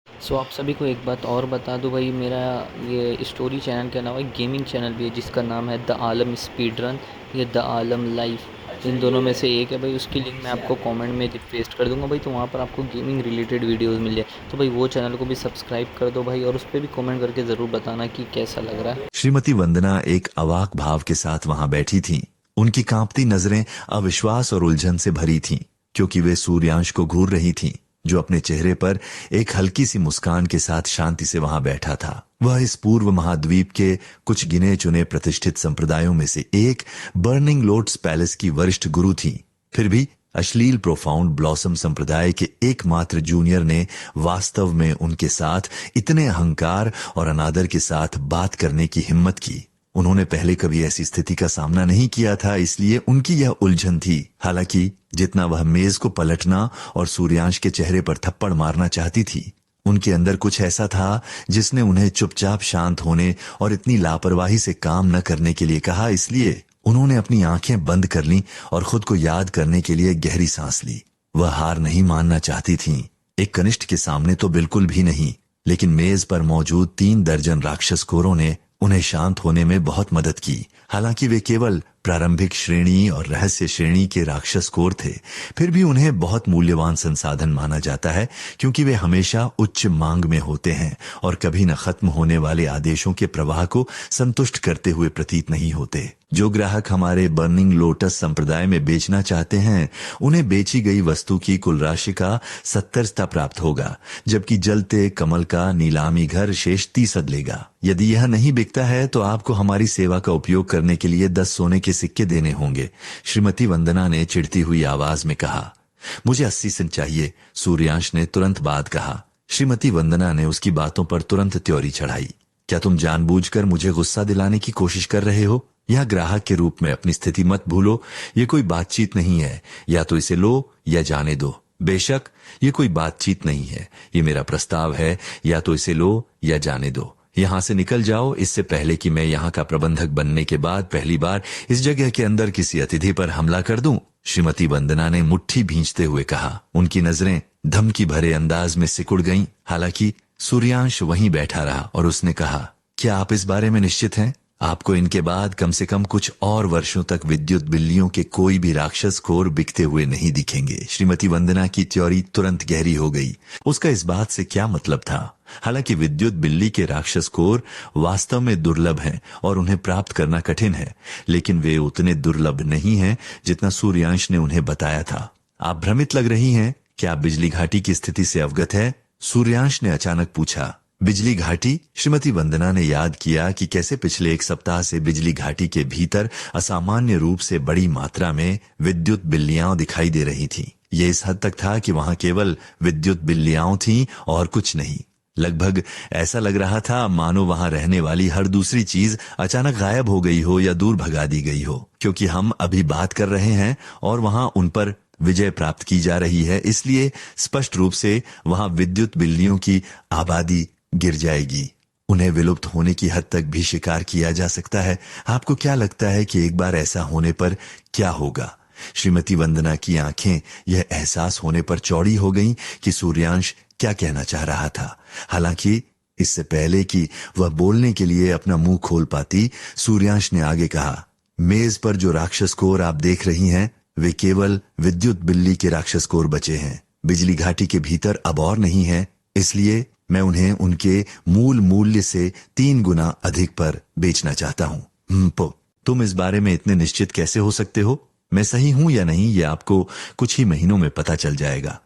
सो आप सभी को एक बात और बता दूं भाई, मेरा ये स्टोरी चैनल के अलावा एक गेमिंग चैनल भी है जिसका नाम है द आलम स्पीड रन या द आलम लाइफ। इन दोनों में से एक है भाई, उसकी लिंक मैं आपको कमेंट में पेस्ट कर दूंगा भाई, तो वहाँ पर आपको गेमिंग रिलेटेड वीडियोस मिल जाए। तो भाई वो चैनल को भी सब्सक्राइब कर दो भाई, और उस पर भी कमेंट करके ज़रूर बताना कि कैसा लग रहा है। श्रीमती वंदना एक अवाक भाव के साथ वहां बैठी थीं। उनकी कांपती नजरें अविश्वास और उलझन से भरी थीं, क्योंकि वे सूर्यांश को घूर रही थीं, जो अपने चेहरे पर एक हल्की सी मुस्कान के साथ शांति से वहां बैठा था। वह इस पूर्व महाद्वीप के कुछ गिने चुने प्रतिष्ठित संप्रदायों में से एक बर्निंग लोटस पैलेस की वरिष्ठ गुरु थी। फिर भी अश्लील प्रोफाउंड ब्लॉसम संप्रदाय के एकमात्र जूनियर ने वास्तव में उनके साथ इतने अहंकार और अनादर के साथ बात करने की हिम्मत की। उन्होंने पहले कभी ऐसी स्थिति का सामना नहीं किया था, इसलिए उनकी यह उलझन थी। हालांकि जितना वह मेज को पलटना और सूर्यांश के चेहरे पर थप्पड़ मारना चाहती थी, उनके अंदर कुछ ऐसा था जिसने उन्हें चुपचाप शांत होने और इतनी लापरवाही से काम न करने के लिए कहा। इसलिए उन्होंने अपनी आंखें बंद कर लीं और खुद को याद करने के लिए गहरी सांस ली। वह हार नहीं मानना चाहती थीं, एक कनिष्ठ के सामने तो बिल्कुल भी नहीं, लेकिन मेज पर मौजूद 3 दर्जन राक्षसखोरों ने उन्हें शांत होने में बहुत मदद की। हालांकि वे केवल प्रारंभिक श्रेणी और रहस्य श्रेणी के राक्षसखोर थे, फिर भी उन्हें बहुत मूल्यवान संसाधन माना जाता है, क्योंकि वे हमेशा उच्च मांग में होते हैं और कभी न खत्म होने वाले आदेशों के प्रवाह को संतुष्ट करते हुए प्रतीत नहीं होते। जो ग्राहक हमारे बर्निंग लोटस संप्रदाय में बेचना चाहते हैं, उन्हें बेची गई वस्तु की कुल राशि का 70 प्राप्त होगा, जबकि जलते कमल का नीलामी घर शेष 30 लेगा। यदि यह नहीं बिकता है तो आपको हमारी सेवा का उपयोग करने के लिए 10 सोने के सिक्के देने होंगे। श्रीमती वंदना ने चिढ़ती हुई आवाज में कहा। मुझे 80 सेंट चाहिए, सूर्यांश ने तुरंत बाद कहा। श्रीमती वंदना ने उसकी बातों पर तुरंत त्योरी चढ़ाई। क्या तुम जानबूझकर मुझे गुस्सा दिलाने की कोशिश कर रहे हो? यह ग्राहक के रूप में अपनी स्थिति मत भूलो। ये कोई बातचीत नहीं है, या तो इसे लो या जाने दो। बेशक ये कोई बातचीत नहीं है, ये मेरा प्रस्ताव है, या तो इसे लो या जाने दो। यहाँ से निकल जाओ, इससे पहले कि मैं यहाँ का प्रबंधक बनने के बाद पहली बार इस जगह के अंदर किसी अतिथि पर हमला कर दूं। श्रीमती वंदना ने मुट्ठी भींचते हुए कहा। उनकी नजरें धमकी भरे अंदाज में सिकुड़ गईं। हालांकि सूर्यांश वहीं बैठा रहा और उसने कहा, क्या आप इस बारे में निश्चित हैं? आपको इनके बाद कम से कम कुछ और वर्षों तक विद्युत बिल्लियों के कोई भी राक्षसखोर बिकते हुए नहीं दिखेंगे। श्रीमती वंदना की त्योरी तुरंत गहरी हो गई। उसका इस बात से क्या मतलब था? हालांकि विद्युत बिल्ली के राक्षसखोर वास्तव में दुर्लभ हैं और उन्हें प्राप्त करना कठिन है, लेकिन वे उतने दुर्लभ नहीं हैं जितना सूर्यांश ने उन्हें बताया था। आप भ्रमित लग रही हैं। क्या आप बिजली घाटी की स्थिति से अवगत है? सूर्यांश ने अचानक पूछा। बिजली घाटी? श्रीमती वंदना ने याद किया कि कैसे पिछले 1 सप्ताह से बिजली घाटी के भीतर असामान्य रूप से बड़ी मात्रा में विद्युत बिल्लियां दिखाई दे रही थीं। ये इस हद तक था कि वहां केवल विद्युत बिल्लियां थीं और कुछ नहीं। लगभग ऐसा लग रहा था मानो वहां रहने वाली हर दूसरी चीज अचानक गायब हो गई हो या दूर भगा दी गई हो। क्योंकि हम अभी बात कर रहे हैं और वहां उन पर विजय प्राप्त की जा रही है, इसलिए स्पष्ट रूप से वहां विद्युत बिल्लियों की आबादी गिर जाएगी। उन्हें विलुप्त होने की हद तक भी शिकार किया जा सकता है। आपको क्या लगता है कि एक बार ऐसा होने पर क्या होगा? श्रीमती वंदना की आंखें यह एहसास होने पर चौड़ी हो गईं कि सूर्यांश क्या कहना चाह रहा था। हालांकि इससे पहले कि वह बोलने के लिए अपना मुंह खोल पाती, सूर्यांश ने आगे कहा, मेज पर जो राक्षसखोर आप देख रही हैं, वे केवल विद्युत बिल्ली के राक्षसखोर बचे हैं। बिजली घाटी के भीतर अब और नहीं है, इसलिए मैं उन्हें उनके मूल मूल्य से 3 गुना अधिक पर बेचना चाहता हूं। तुम इस बारे में इतने निश्चित कैसे हो सकते हो? मैं सही हूं या नहीं, ये आपको कुछ ही महीनों में पता चल जाएगा।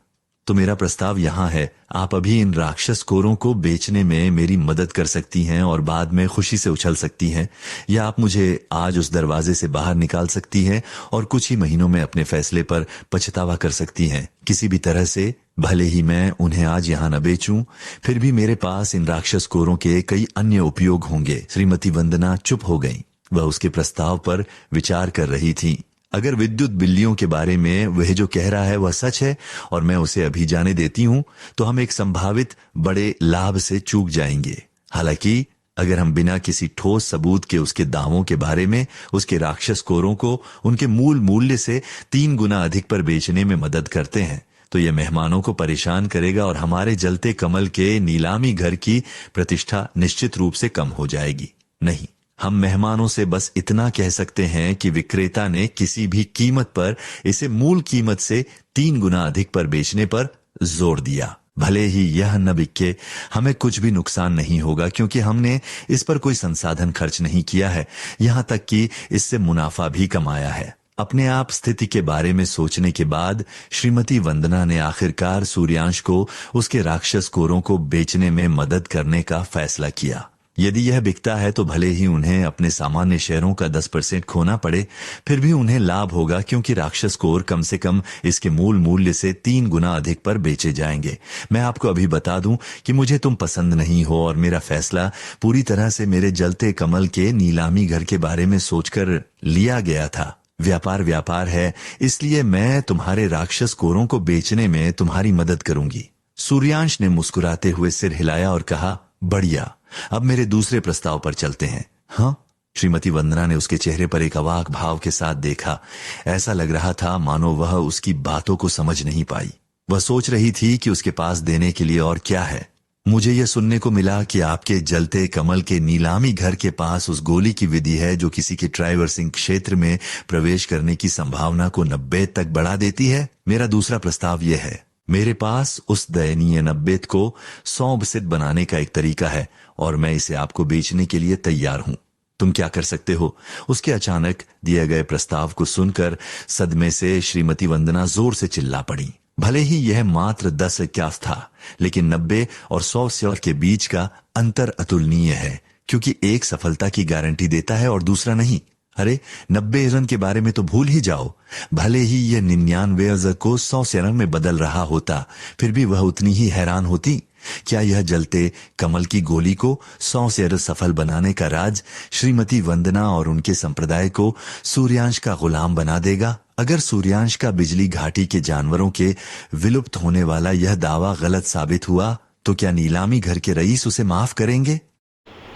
तो मेरा प्रस्ताव यहाँ है, आप अभी इन राक्षसखोरों को बेचने में मेरी मदद कर सकती हैं और बाद में खुशी से उछल सकती हैं, या आप मुझे आज उस दरवाजे से बाहर निकाल सकती हैं और कुछ ही महीनों में अपने फैसले पर पछतावा कर सकती हैं। किसी भी तरह से, भले ही मैं उन्हें आज यहाँ न बेचूं, फिर भी मेरे पास इन राक्षसखोरों के कई अन्य उपयोग होंगे। श्रीमती वंदना चुप हो गईं। वह उसके प्रस्ताव पर विचार कर रही थी। अगर विद्युत बिल्लियों के बारे में वह जो कह रहा है वह सच है और मैं उसे अभी जाने देती हूं तो हम एक संभावित बड़े लाभ से चूक जाएंगे। हालांकि अगर हम बिना किसी ठोस सबूत के उसके दावों के बारे में उसके राक्षस कोरों को उनके मूल मूल्य से 3 गुना अधिक पर बेचने में मदद करते हैं तो यह मेहमानों को परेशान करेगा और हमारे जलते कमल के नीलामी घर की प्रतिष्ठा निश्चित रूप से कम हो जाएगी। नहीं, हम मेहमानों से बस इतना कह सकते हैं कि विक्रेता ने किसी भी कीमत पर इसे मूल कीमत से 3 गुना अधिक पर बेचने पर जोर दिया। भले ही यह न बिके, हमें कुछ भी नुकसान नहीं होगा क्योंकि हमने इस पर कोई संसाधन खर्च नहीं किया है, यहां तक कि इससे मुनाफा भी कमाया है। अपने आप स्थिति के बारे में सोचने के बाद श्रीमती वंदना ने आखिरकार सूर्यांश को उसके राक्षस कोरों को बेचने में मदद करने का फैसला किया। यदि यह बिकता है तो भले ही उन्हें अपने सामान्य शेयरों का 10% खोना पड़े, फिर भी उन्हें लाभ होगा क्योंकि राक्षस कोर कम से कम इसके मूल मूल्य से 3 गुना अधिक पर बेचे जाएंगे। मैं आपको अभी बता दूं कि मुझे तुम पसंद नहीं हो और मेरा फैसला पूरी तरह से मेरे जलते कमल के नीलामी घर के बारे में सोचकर लिया गया था। व्यापार व्यापार है, इसलिए मैं तुम्हारे राक्षस कोरों को बेचने में तुम्हारी मदद करूंगी। सूर्यांश ने मुस्कुराते हुए सिर हिलाया और कहा, बढ़िया, अब मेरे दूसरे प्रस्ताव पर चलते हैं। हाँ? श्रीमती वंदना ने उसके चेहरे पर एक अवाक भाव के साथ देखा। ऐसा लग रहा था मानो वह उसकी बातों को समझ नहीं पाई। वह सोच रही थी कि उसके पास देने के लिए और क्या है। मुझे यह सुनने को मिला कि आपके जलते कमल के नीलामी घर के पास उस गोली की विधि है जो किसी के ट्राइवर्सिंग क्षेत्र में प्रवेश करने की संभावना को 90 तक बढ़ा देती है। मेरा दूसरा प्रस्ताव यह है, मेरे पास उस दयनीय 90 को 100% बनाने का एक तरीका है और मैं इसे आपको बेचने के लिए तैयार हूं। तुम क्या कर सकते हो? उसके अचानक दिए गए प्रस्ताव को सुनकर सदमे से श्रीमती वंदना जोर से चिल्ला पड़ी। भले ही यह मात्र 10 इक्यास था, लेकिन 90 और 100 शेयर के बीच का अंतर अतुलनीय है क्योंकि एक सफलता की गारंटी देता है और दूसरा नहीं। अरे 90 रन के बारे में तो भूल ही जाओ। भले ही यह 99 को 100 शेयर में बदल रहा होता, फिर भी वह उतनी ही हैरान होती। क्या यह जलते कमल की गोली को 100 शेयर सफल बनाने का राज श्रीमती वंदना और उनके संप्रदाय को सूर्यांश का गुलाम बना देगा? अगर सूर्यांश का बिजली घाटी के जानवरों के विलुप्त होने वाला यह दावा गलत साबित हुआ तो क्या नीलामी घर के रईस उसे माफ करेंगे?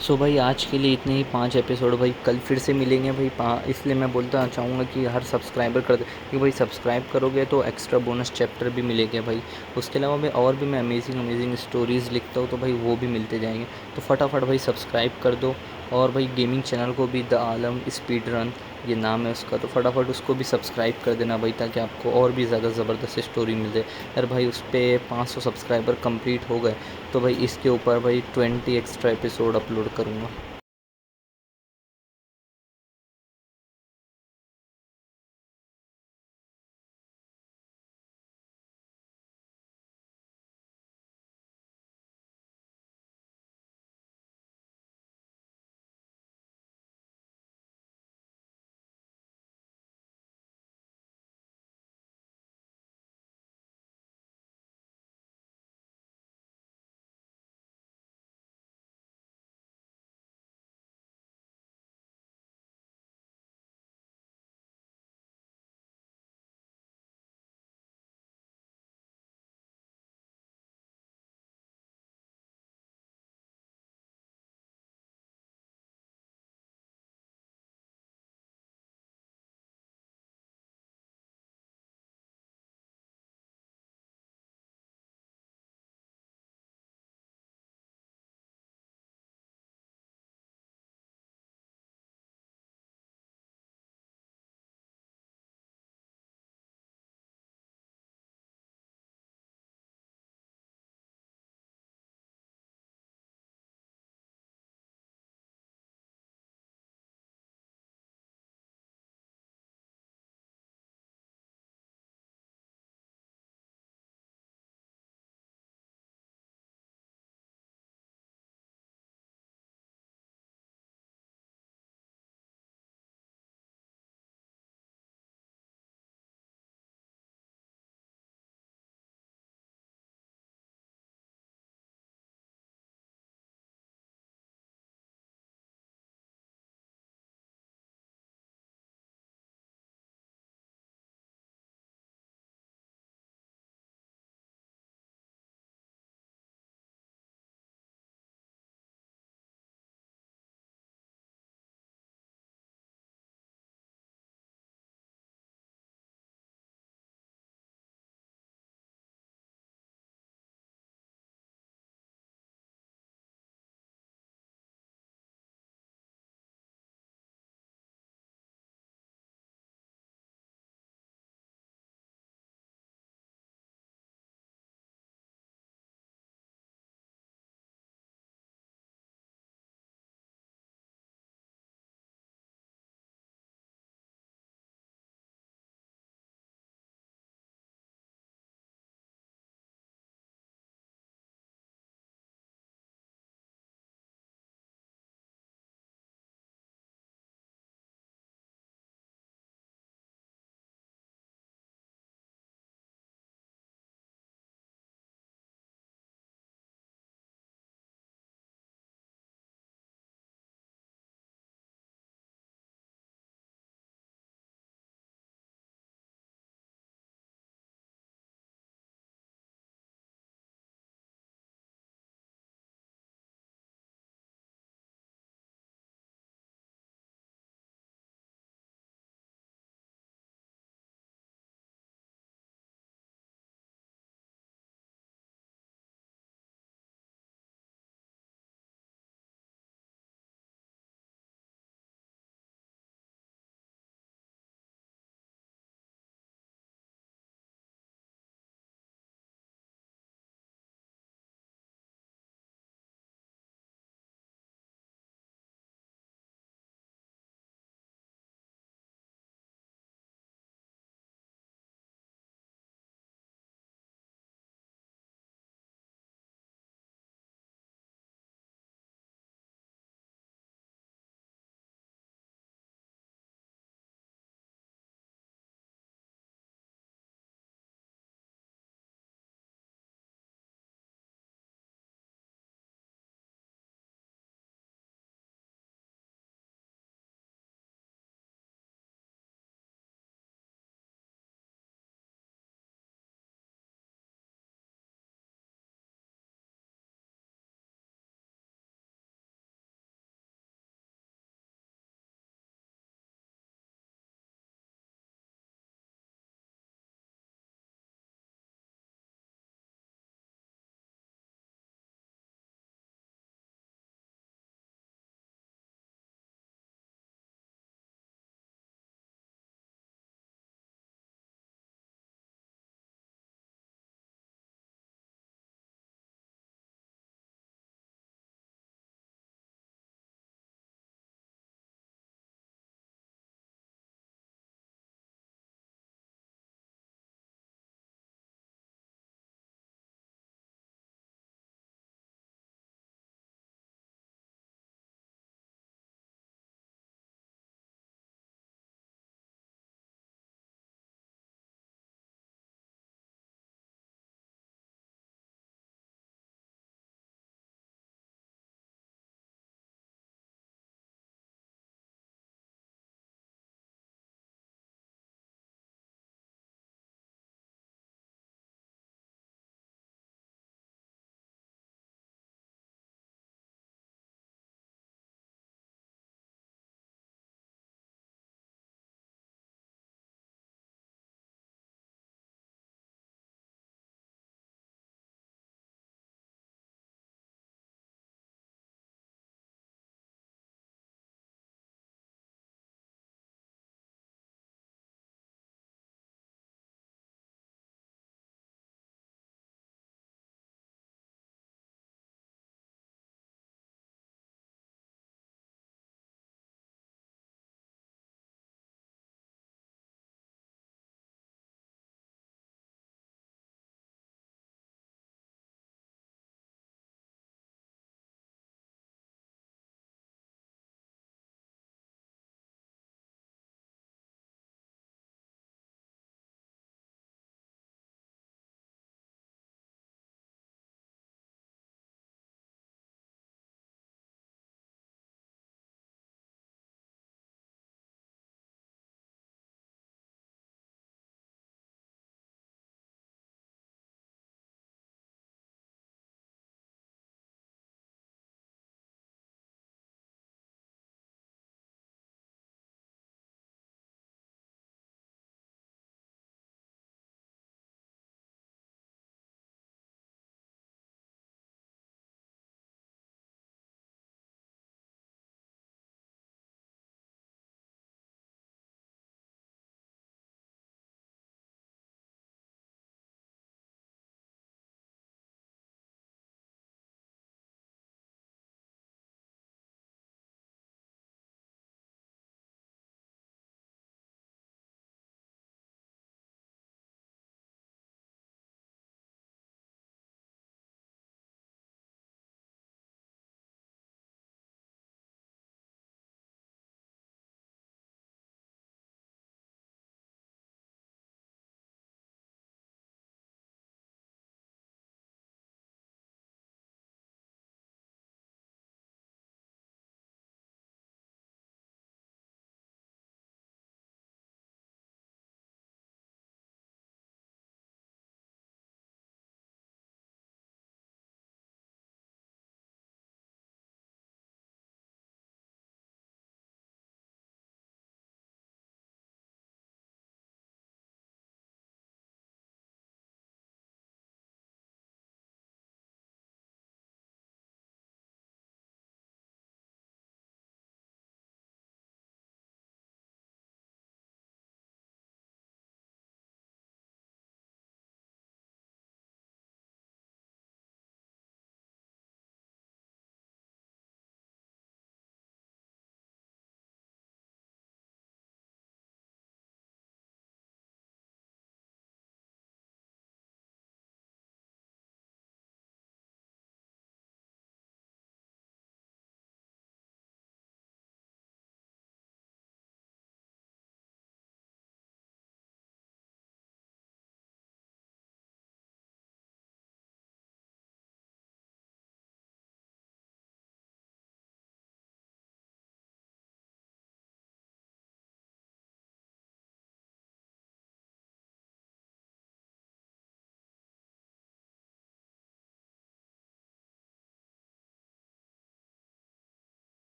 सो भाई आज के लिए इतने ही 5 एपिसोड। भाई कल फिर से मिलेंगे भाई। इसलिए मैं बोलता चाहूँगा कि हर सब्सक्राइबर कर दे, क्योंकि भाई सब्सक्राइब करोगे तो एक्स्ट्रा बोनस चैप्टर भी मिलेंगे भाई। उसके अलावा भाई और भी मैं अमेजिंग स्टोरीज़ लिखता हूँ तो भाई वो भी मिलते जाएंगे। तो फटाफट भाई सब्सक्राइब कर दो। और भाई गेमिंग चैनल को भी द आलम स्पीड रन ये नाम है उसका, तो फटाफट उसको भी सब्सक्राइब कर देना भाई, ताकि आपको और भी ज़्यादा ज़बरदस्त स्टोरी मिल जाए। यार भाई उस पर 500 सब्सक्राइबर कंप्लीट हो गए तो भाई इसके ऊपर भाई 20 एक्स्ट्रा एपिसोड अपलोड करूँगा।